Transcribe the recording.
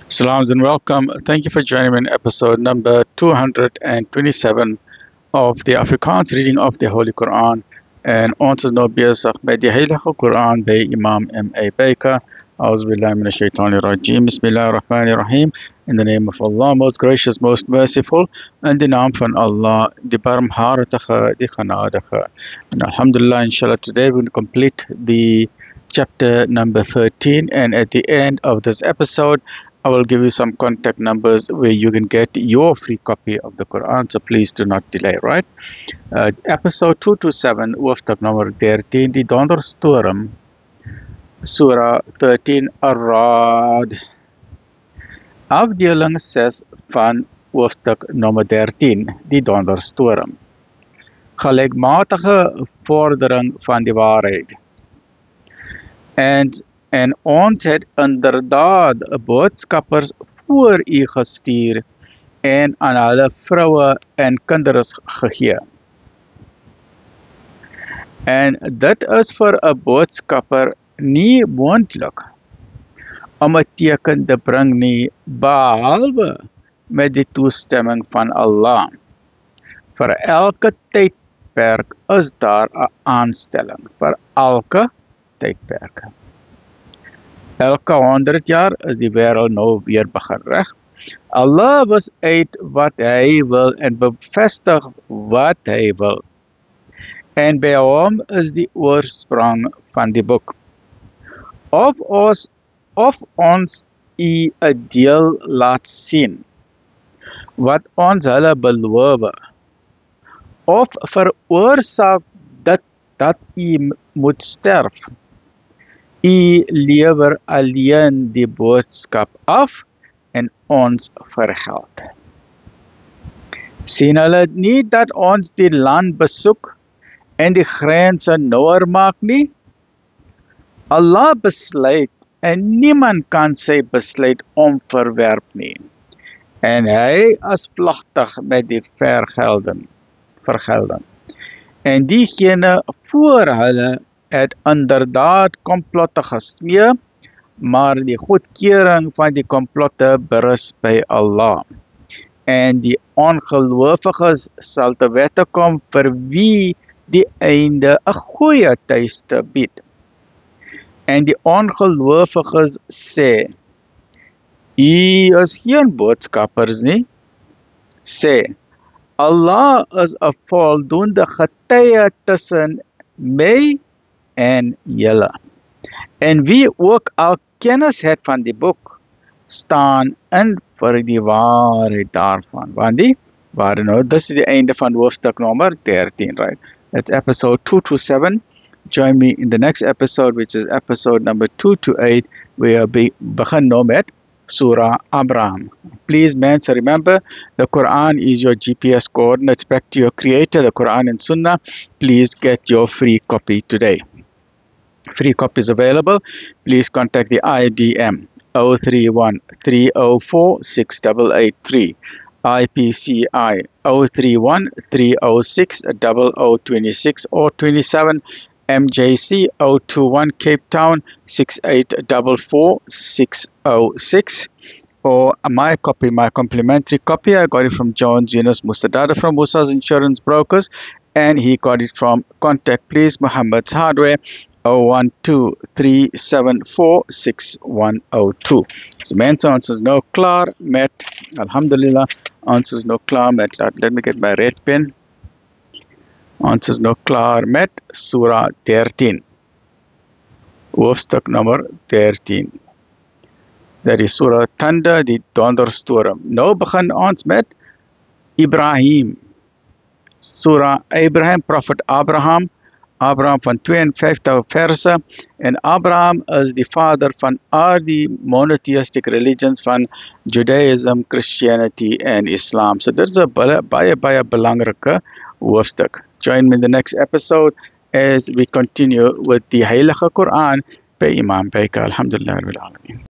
Salams and welcome. Thank you for joining me in episode number 227 of the Afrikaans reading of the Holy Quran. En ons is nou bezig met die Heilige Quran bij Imam M.A. Baker. Auzubillahi minash shaitanir rajim. Bismillahirrahmanirrahim. In the name of Allah, most gracious, most merciful. In de naam van Allah, die barmhartige, die genadige. And alhamdulillah, inshallah, today we're going to complete the chapter number 13. And at the end of this episode, I will give you some contact numbers where you can get your free copy of the Quran, so please do not delay, right? Episode 227, hoofstuk nummer 13, die donderstorm, Surah 13, Ar-Ra'd. Afdeling 6 van hoofstuk nummer 13, die donderstorm. Gelijkmatige vordering van die waarheid. En ons het inderdaad boodskappers voor u gestuur en aan hulle vroue en kinders gegee. En dit is vir 'n boodskapper nie moontlik om 'n teken te bring nie, behalwe met die toestemming van Allah. Vir elke tydperk is daar 'n aanstelling, vir elke tydperk. Elke 100 jaar is die wêreld nou weer begin reg. Allah was uit wat hy wil en bevestig wat hy wil. En by hom is die oorsprong van die boek. Of ons u 'n deel laat sien, wat ons hulle beloof, of veroorsaak dat u moet sterf. U lewer alleen die boodskap af en ons vergeld. Sien hulle nie dat ons die land besoek en die grense nouer maak nie? Allah besluit en niemand kan sy besluit omverwerp nie. En hy is pligtig met die vergelding. En diegene voor hulle het inderdaad komplotte gesmee, maar die goedkeuring van die komplotte berus by Allah. En die ongelowiges sal te wette kom vir wie die einde 'n goeie tuiste bied. En die ongelowiges sê, u is geen boodskappers nie. Sê, Allah is 'n voldoende getuie tussen my en julle. En wie ook al kennis het van die boek, staan in vir die waarheid daarvan. Want die waarheid nou, dis die einde van hoofstuk nommer 13, right? That's episode 227. Join me in the next episode, which is episode number 228, where we begin nou met Surah Abraham. Please, man, so remember, the Quran is your GPS coordinates back to your creator, the Quran and Sunnah. Please get your free copy today. Free copies available. Please contact the IDM 031 304 6883, IPCI 031 306 0026 or 27, MJC 021 Cape Town 6844 606. Or my copy, my complimentary copy, I got it from Jones Yunus Musadada from Musa's Insurance Brokers, and he got it from Contact Please Muhammad's Hardware 012-374-6102. So mensen, ons is nou klaar met, alhamdulillah, ons is nou klaar met, let me get my red pen. Ons is nou klaar met Surah 13. Hoofstuk nummer 13. Dat is Surah Thunder, die donderstorm. Nou begin ons met Ibrahim. Surah Abraham, Prophet Abraham van 52 verse, en Abraham is die vader van al die monotheistic religions van Judaism, Christianity en Islam. So dit is 'n baie belangrike hoofstuk. Join me in the next episode as we continue with the Heilige Quran by Imam Baker. Alhamdulillah Rabbil Alameen.